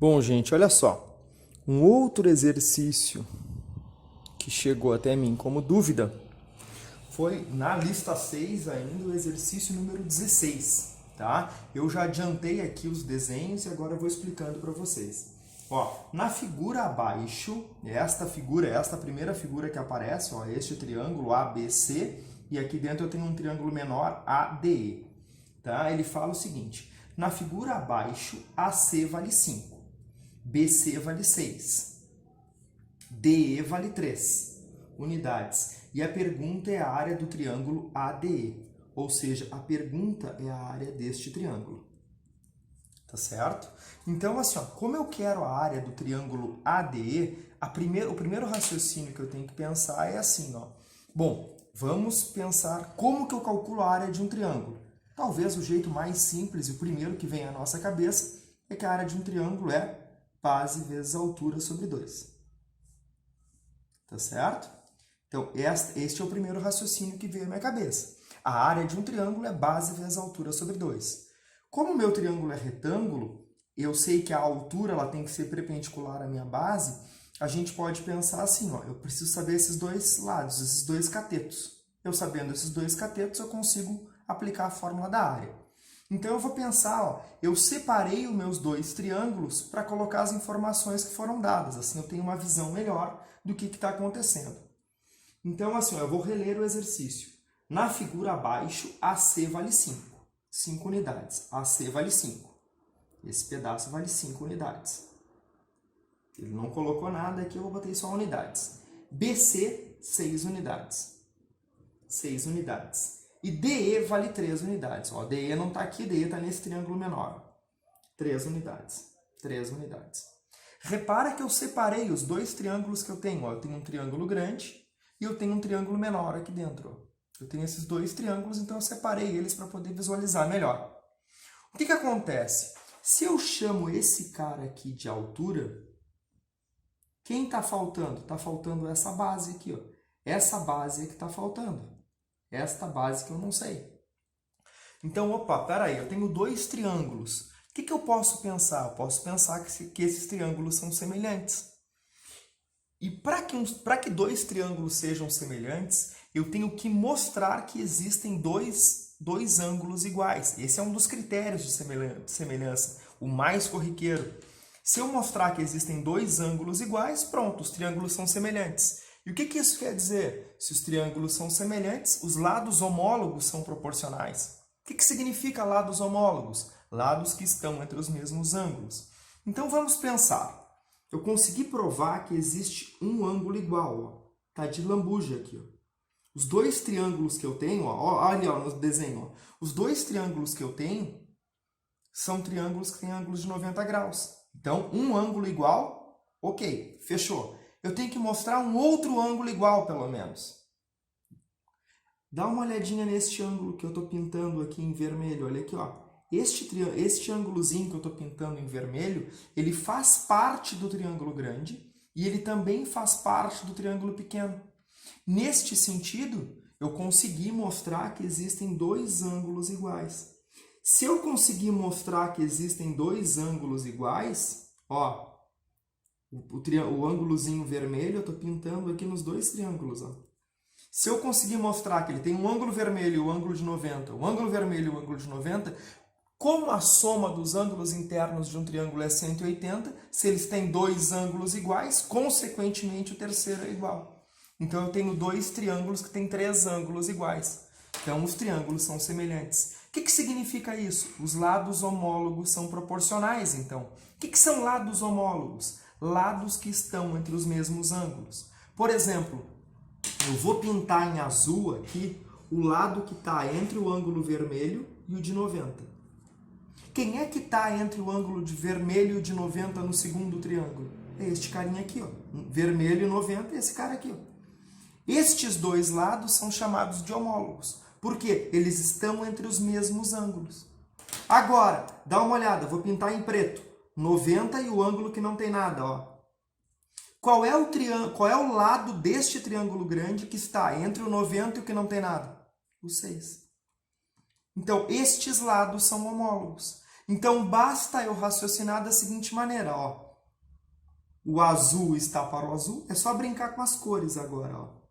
Bom, gente, olha só. Um outro exercício que chegou até mim como dúvida foi na lista 6 ainda o exercício número 16, tá? Eu já adiantei aqui os desenhos e agora eu vou explicando para vocês. Ó, na figura abaixo, esta primeira figura que aparece, ó, este triângulo ABC, e aqui dentro eu tenho um triângulo menor ADE, tá? Ele fala o seguinte: na figura abaixo, AC vale 5. BC vale 6. DE vale 3 unidades. E a pergunta é a área do triângulo ADE. Ou seja, a pergunta é a área deste triângulo. Tá certo? Então, assim, ó, como eu quero a área do triângulo ADE, o primeiro raciocínio que eu tenho que pensar é assim, ó. Bom, vamos pensar como que eu calculo a área de um triângulo. Talvez o jeito mais simples e o primeiro que vem à nossa cabeça é que a área de um triângulo é base vezes altura sobre 2. Tá certo? Então, este é o primeiro raciocínio que veio à minha cabeça. A área de um triângulo é base vezes altura sobre 2. Como o meu triângulo é retângulo, eu sei que a altura ela tem que ser perpendicular à minha base, a gente pode pensar assim, ó, eu preciso saber esses dois lados, esses dois catetos. Eu sabendo esses dois catetos, eu consigo aplicar a fórmula da área. Então, eu vou pensar, ó, eu separei os meus dois triângulos para colocar as informações que foram dadas. Assim, eu tenho uma visão melhor do que está acontecendo. Então, assim, ó, eu vou reler o exercício. Na figura abaixo, AC vale 5. 5 unidades. AC vale 5. Esse pedaço vale 5 unidades. Ele não colocou nada aqui, eu botei só unidades. BC, 6 unidades. 6 unidades. E DE vale 3 unidades. Ó, DE não está aqui, DE está nesse triângulo menor. 3 unidades. 3 unidades. Repara que eu separei os dois triângulos que eu tenho. Ó, eu tenho um triângulo grande e eu tenho um triângulo menor aqui dentro. Ó. Eu tenho esses dois triângulos, então eu separei eles para poder visualizar melhor. O que acontece? Se eu chamo esse cara aqui de altura, quem está faltando? Está faltando essa base aqui. Ó. Essa base é que está faltando. Esta base que eu não sei. Então, opa, peraí, eu tenho dois triângulos. O que eu posso pensar? Eu posso pensar que esses triângulos são semelhantes. E para que dois triângulos sejam semelhantes, eu tenho que mostrar que existem dois ângulos iguais. Esse é um dos critérios de semelhança, o mais corriqueiro. Se eu mostrar que existem dois ângulos iguais, pronto, os triângulos são semelhantes. E o que isso quer dizer? Se os triângulos são semelhantes, os lados homólogos são proporcionais. O que significa lados homólogos? Lados que estão entre os mesmos ângulos. Então vamos pensar. Eu consegui provar que existe um ângulo igual. Tá de lambuja aqui. Ó. Os dois triângulos que eu tenho, olha no desenho. Ó. Os dois triângulos que eu tenho são triângulos que têm ângulos de 90 graus. Então, um ângulo igual, ok, fechou. Eu tenho que mostrar um outro ângulo igual, pelo menos. Dá uma olhadinha neste ângulo que eu estou pintando aqui em vermelho. Olha aqui, ó. Este ângulozinho que eu estou pintando em vermelho, ele faz parte do triângulo grande e ele também faz parte do triângulo pequeno. Neste sentido, eu consegui mostrar que existem dois ângulos iguais. Se eu conseguir mostrar que existem dois ângulos iguais, ó, o ângulozinho vermelho eu estou pintando aqui nos dois triângulos. Ó. Se eu conseguir mostrar que ele tem um ângulo vermelho e um ângulo de 90, um ângulo vermelho e um ângulo de 90, como a soma dos ângulos internos de um triângulo é 180, se eles têm dois ângulos iguais, consequentemente o terceiro é igual. Então eu tenho dois triângulos que têm três ângulos iguais. Então os triângulos são semelhantes. O que significa isso? Os lados homólogos são proporcionais, então. O que são lados homólogos? Lados que estão entre os mesmos ângulos. Por exemplo, eu vou pintar em azul aqui o lado que está entre o ângulo vermelho e o de 90. Quem é que está entre o ângulo de vermelho e o de 90 no segundo triângulo? É este carinha aqui, ó. Vermelho e 90 é esse cara aqui. Ó. Estes dois lados são chamados de homólogos. Por quê? Eles estão entre os mesmos ângulos. Agora, dá uma olhada, vou pintar em preto. 90 e o ângulo que não tem nada, ó. Qual é o lado deste triângulo grande que está entre o 90 e o que não tem nada? O 6. Então, estes lados são homólogos. Então, basta eu raciocinar da seguinte maneira, ó. O azul está para o azul, é só brincar com as cores agora, ó.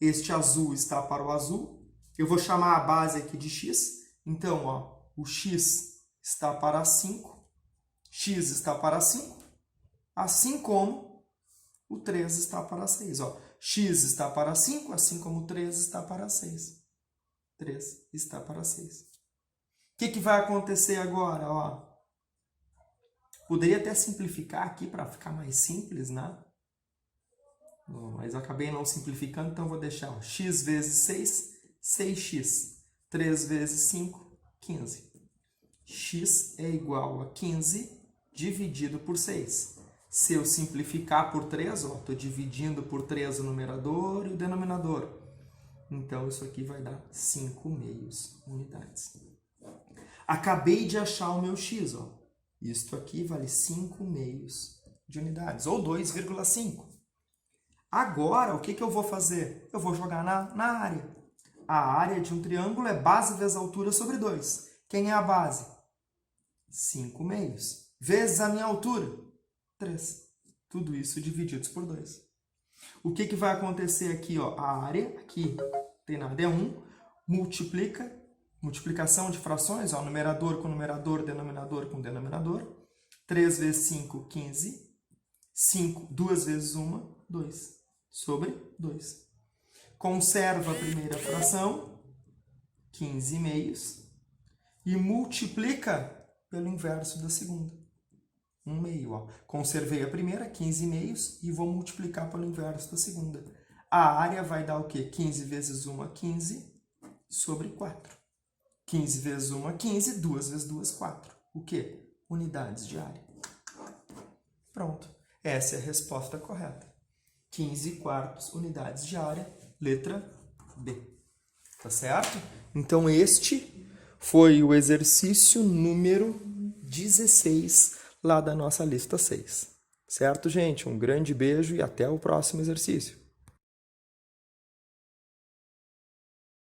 Este azul está para o azul, eu vou chamar a base aqui de x, então, ó, o x está para 5, x está para 5, assim como o 3 está para 6, ó. X está para 5, assim como o 3 está para 6. 3 está para 6. O que vai acontecer agora, ó? Poderia até simplificar aqui para ficar mais simples, né? Mas eu acabei não simplificando, então vou deixar ó, x vezes 6, 6x. 3 vezes 5, 15. X é igual a 15 dividido por 6. Se eu simplificar por 3, estou dividindo por 3 o numerador e o denominador. Então, isso aqui vai dar 5/2 unidades. Acabei de achar o meu x, ó. Isto aqui vale 5/2 de unidades, ou 2,5. Agora, o que eu vou fazer? Eu vou jogar na área. A área de um triângulo é base vezes altura sobre 2. Quem é a base? 5/2. Vezes a minha altura? 3. Tudo isso divididos por 2. O que vai acontecer aqui? Ó? A área, aqui tem nada, é 1, multiplicação de frações, ó, numerador com numerador, denominador com denominador. 3 vezes 5, 15. 5, 2 vezes 1, 2. Sobre 2. Conserva a primeira fração, 15/2, e multiplica pelo inverso da segunda. 1/2, ó. Conservei a primeira, 15/2, e vou multiplicar pelo inverso da segunda. A área vai dar o quê? 15 vezes 1, 15, sobre 4. 15 vezes 1, 15, 2 vezes 2, 4. O quê? Unidades de área. Pronto. Essa é a resposta correta. 15/4 unidades de área, letra B. Tá certo? Então, este foi o exercício número 16 lá da nossa lista 6. Certo, gente? Um grande beijo e até o próximo exercício.